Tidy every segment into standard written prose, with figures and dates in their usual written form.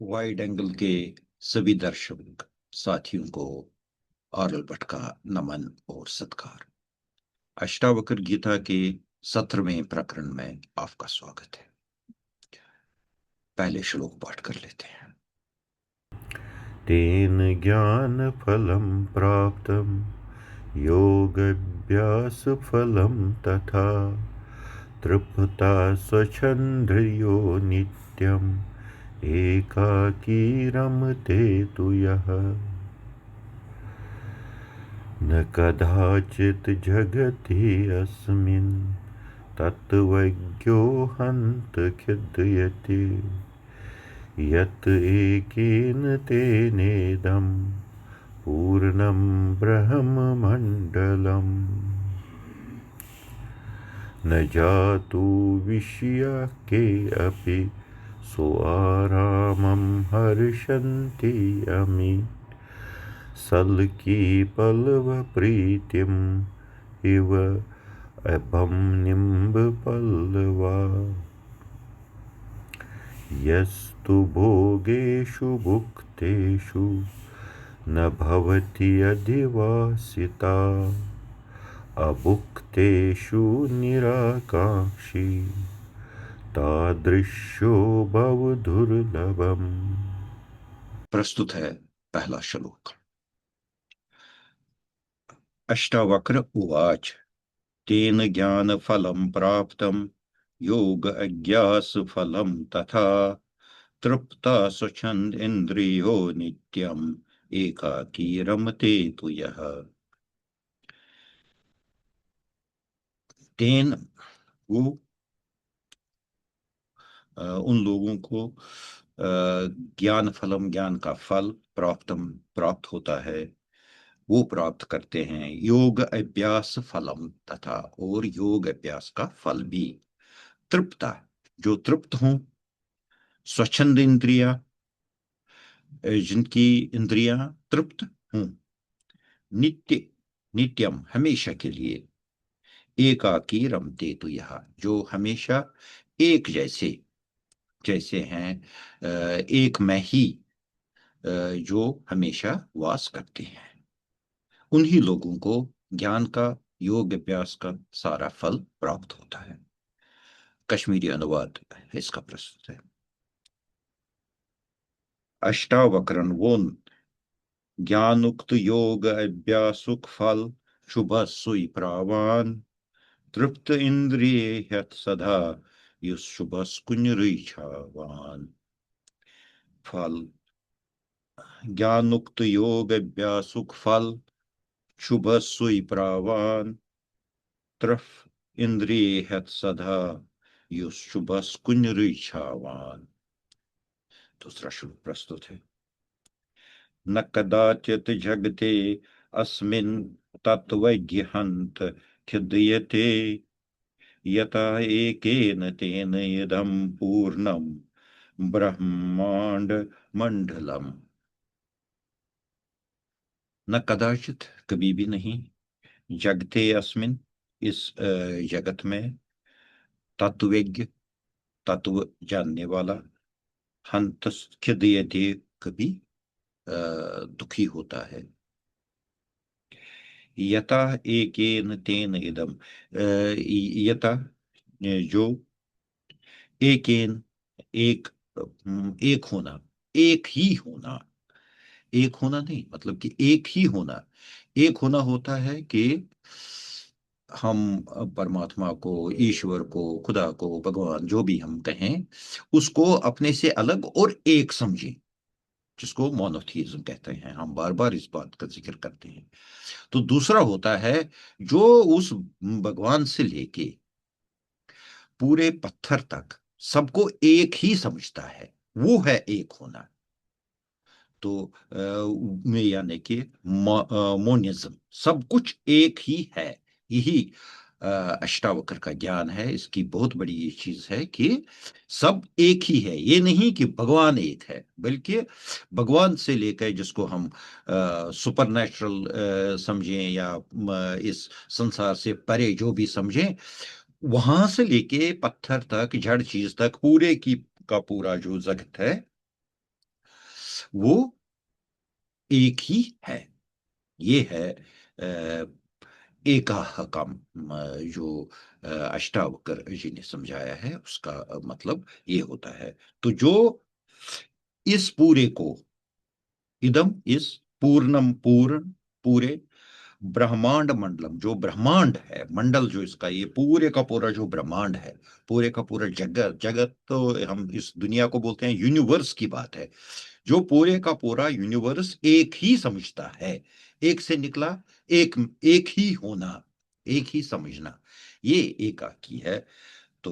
Wide angle के सभी दर्शक साथियों को आर्यल भट्ट का नमन और सत्कार। अष्टावक्र गीता के 17वें प्रकरण में आपका स्वागत है। पहले श्लोक पाठ कर लेते हैं। तेन ज्ञानफलं प्राप्तं योगाभ्यासफलं तथा तृप्ता स्वच्छन्द्रियो नित्यम् एकाकी रमते तु यः न कदाचित् जगति अस्मिन् तत्त्वज्ञो हन्तखिद्यते यत् एकेन तेनेदं पूर्णं ब्रह्ममण्डलम् न जातु विषया के अपि स्वारामं हर्षन्ति अमि सल्कीपल्लवप्रीतिम् इव अभं निम्बपल्लवा यस्तु भोगेषु भुक्तेषु न भवति अधिवासिता अभुक्तेषु निराकाङ्क्षी तादृशो भवदुर्लभम्। प्रस्तुत है पहला श्लोक। अष्टावक्र उवाच तेन ज्ञान फलं प्राप्तं योग अज्ञास फलं तथा तृप्ता स्वच्छंद इंद्रियो नित्यम एकाकी रमते तु यः। तेन वो उन लोगों को ज्ञान फलम ज्ञान का फल प्राप्तम प्राप्त होता है, वो प्राप्त करते हैं। योग अभ्यास फलम तथा और योग अभ्यास का फल भी। तृप्ता जो तृप्त हों, स्वच्छंद इंद्रिया जिनकी इंद्रियां तृप्त हों, नित्य नित्यम हमेशा के लिए, एकाकी रमते तो यह जो हमेशा एक जैसे जैसे हैं, एक में ही जो हमेशा वास करते हैं, उन्हीं लोगों को ज्ञान का योग अभ्यास का सारा फल प्राप्त होता है। कश्मीरी अनुवाद इसका प्रस्तुत है। अष्टावक्रण वो ज्ञानुक्त योग अभ्यासुक फल शुभ सुई प्रावान तृप्त इंद्रिय हत सदा युस शुभ कुंजरिछावान। फल ज्ञानुक्त योग अभ्यासुक फल शुभ सुई प्रावान त्रफ इंद्रिय हत सदा युस शुभ कुंजरिछावान। दूसरा श्लोक प्रस्तुत है। न कदाचित जगते अस्मिन् तत्त्वज्ञहन्त खिद्यते यथा एकेन तेन इदं पूर्णं ब्रह्मांड मंडलम। न कदाचित कभी भी नहीं, जगते अस्मिन इस जगत में, तत्वज्ञ तत्व जानने वाला, हंत खिद्यते कभी दुखी होता है, यथा एकेन तेन इदम यथा जो एकेन एक एक होना, एक ही होना, एक होना नहीं मतलब कि एक ही होना। एक होना होता है कि हम परमात्मा को, ईश्वर को, खुदा को, भगवान जो भी हम कहें, उसको अपने से अलग और एक समझें, जिसको मोनोथीइज्म कहते हैं। हम बार बार इस बात का जिक्र करते हैं। तो दूसरा होता है जो उस भगवान से लेके पूरे पत्थर तक सबको एक ही समझता है, वो है एक होना। तो यानी कि मोनिज्म, सब कुछ एक ही है। यही अष्टावक्र का ज्ञान है। इसकी बहुत बड़ी ये चीज है कि सब एक ही है। ये नहीं कि भगवान एक है, बल्कि भगवान से लेकर जिसको हम सुपर नेचुरल समझें या इस संसार से परे जो भी समझें, वहां से लेके पत्थर तक, जड़ चीज तक, पूरे की का पूरा जो जगत है, वो एक ही है। ये है एकाह का जो अष्टावकर जी ने समझाया है, उसका मतलब ये होता है। तो जो इस पूरे को, इदम इस पूर्णम पूर्ण, पूरे ब्रह्मांड मंडलम, जो ब्रह्मांड है, मंडल जो इसका, ये पूरे का पूरा जो ब्रह्मांड है, पूरे का पूरा जगत, जगत तो हम इस दुनिया को बोलते हैं, यूनिवर्स की बात है। जो पूरे का पूरा यूनिवर्स एक ही समझता है, एक से निकला, एक, एक ही होना, एक ही समझना, ये एकाकी है। तो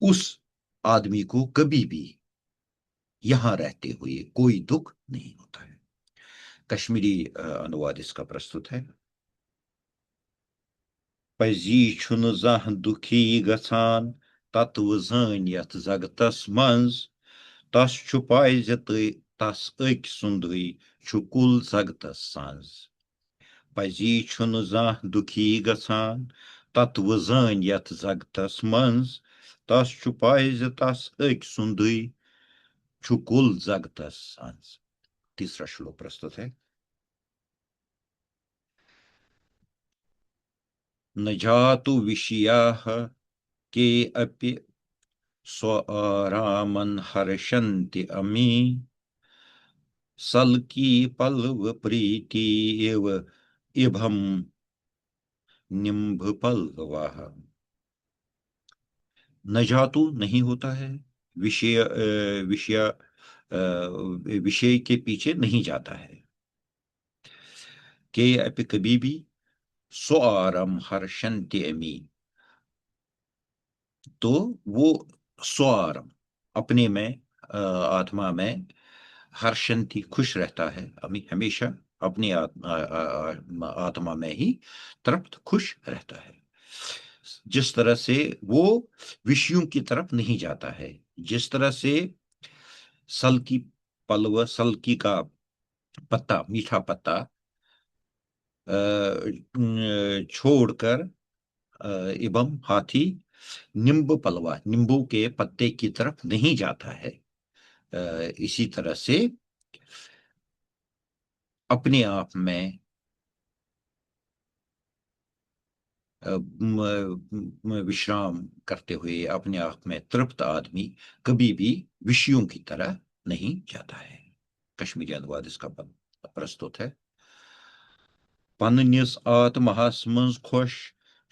उस आदमी को कभी भी यहां रहते हुए कोई दुख नहीं होता है। कश्मीरी अनुवाद इसका प्रस्तुत है। पजी छुन जह दुखी गसान तत्व जान यथ जगतस मंज तस छु पाय ज तस अक सुंदुई छु कुल जगतस सांज। पजी छुन जह दुखी गसान तत्व जान यथ जगतस मंज तस छु पाय ज तस अक सुंदुई छु कुल जगतस सांज। तीसरा श्लोक प्रस्तुत है। न जातु विषयाः के अपि स्वरामन् हर्षन्ति अमी सल्की पल्व प्रीति एव इभम निम्भ पल्लवाः। न जातु नहीं होता है, विषय विषय विषय के पीछे नहीं जाता है, के अपि कभी भी, स्वरम हर्षन्ति अमी, तो वो स्वार अपने में, आत्मा में, हर्षंती खुश रहता है, हमेशा अपनी आत्मा में ही तृप्त खुश रहता है। जिस तरह से वो विषयों की तरफ नहीं जाता है, जिस तरह से सल की पल्व, सल की का पत्ता, मीठा पत्ता छोड़कर एवं हाथी नींबू पलवा, नींबू के पत्ते की तरफ नहीं जाता है, इसी तरह से अपने आप में विश्राम करते हुए, अपने आप में तृप्त आदमी कभी भी विषयों की तरह नहीं जाता है। कश्मीरी अनुवाद इसका प्रस्तुत है। पन्निस आत्महस मंज खुश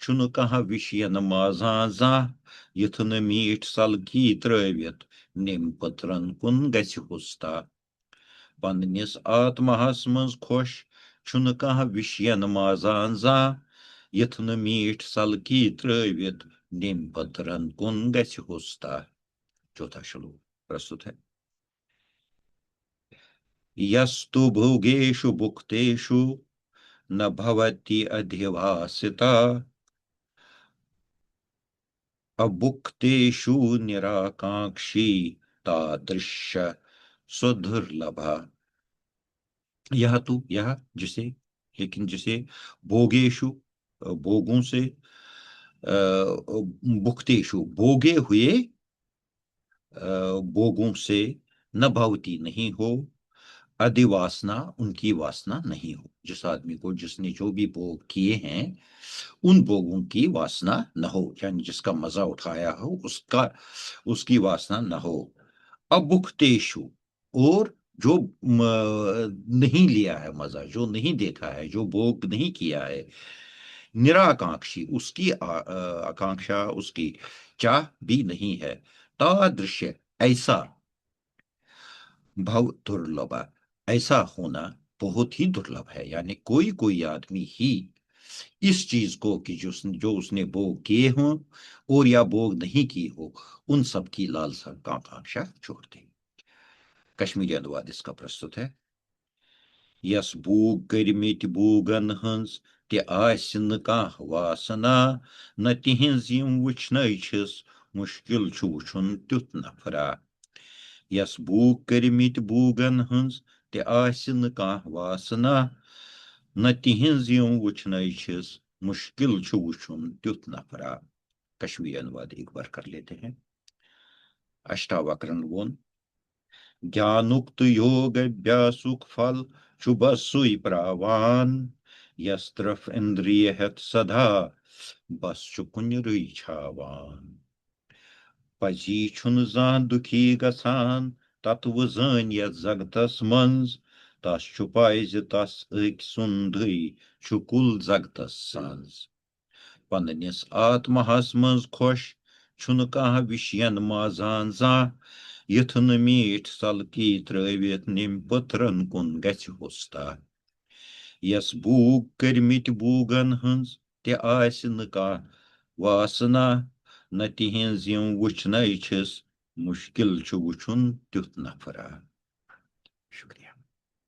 छुन कहा विषयन माजा जा युथ न मीठ सलकी त्रवित निम पत्रन कुन गछ हुस्ता। पन्निस आत्महस मंज खुश छुन कहा विषयन माजा जा युथ न मीठ सलकी त्रवित निम पत्रन कुन गछ हुस्ता। चौथा श्लोक प्रस्तुत है। यस्तु भोगेषु भुक्तेषु न भवति अधिवासिता अभुक्तेषु निराकांक्षी तादृश सुदुर्लभा। यह तो, यह जिसे, लेकिन जिसे, भोगेषु भोगों से, भुक्तेषु भोगे हुए भोगों से, न भवती नहीं हो, अधिवासना उनकी वासना नहीं हो। जिस आदमी को, जिसने जो भी भोग किए हैं, उन भोगों की वासना न हो, यानी जिसका मजा उठाया हो उसका, उसकी वासना न हो। अभुक्तेषु, और जो नहीं लिया है मजा, जो नहीं देखा है, जो भोग नहीं किया है, निराकांक्षी, उसकी आकांक्षा, उसकी चाह भी नहीं है, तादृश्य, ऐसा, भव दुर्लभ, ऐसा होना बहुत ही दुर्लभ है। यानी कोई कोई आदमी ही इस चीज को, कि जो उसने भोग किए हों और या भोग नहीं किए हो, उन सब की लालसा का आकांक्षा छोड़ दे। कश्मीरी अनुवाद इसका प्रस्तुत है। यस भूग कर्मित भूगन हंस ते आसि न कांह वासना न तिहंज यम वुचनै छिस मुश्किल छु वुचुन त्युत नफरा। यस भूग कर्मित भूगन हंस ते आसि न कांह वासना न तिहंज यम वुचनै छिस मुश्किल छु वुचुन त्युत नफरा। कश्मीरी अनुवाद एक बार कर लेते हैं। अष्टावक्र वोन, ज्ञानुक तो योग अभ्यासुक फल छु बसुई प्रावान यस तरफ इंद्रिय हेत सदा बस छु कुन रुई छावान पजी छुन जान दुखी गसान तत्व जान यथ जगतस मंज तस छु पाइज तस अक सुंदई छु कुल जगतस सांज पन्नस आत्महस मंज खुश छुन कह विशयन माजान जा यथ न मीठ सलकी त्रवित निम पत्रन कुन गछ होस्ता यस बूग करमित बूगन हंस ते आस न कह वासना न तिहंज यम वुचन छस मुश्किल छु वुचुन तुथ नफरा शुक्रिया।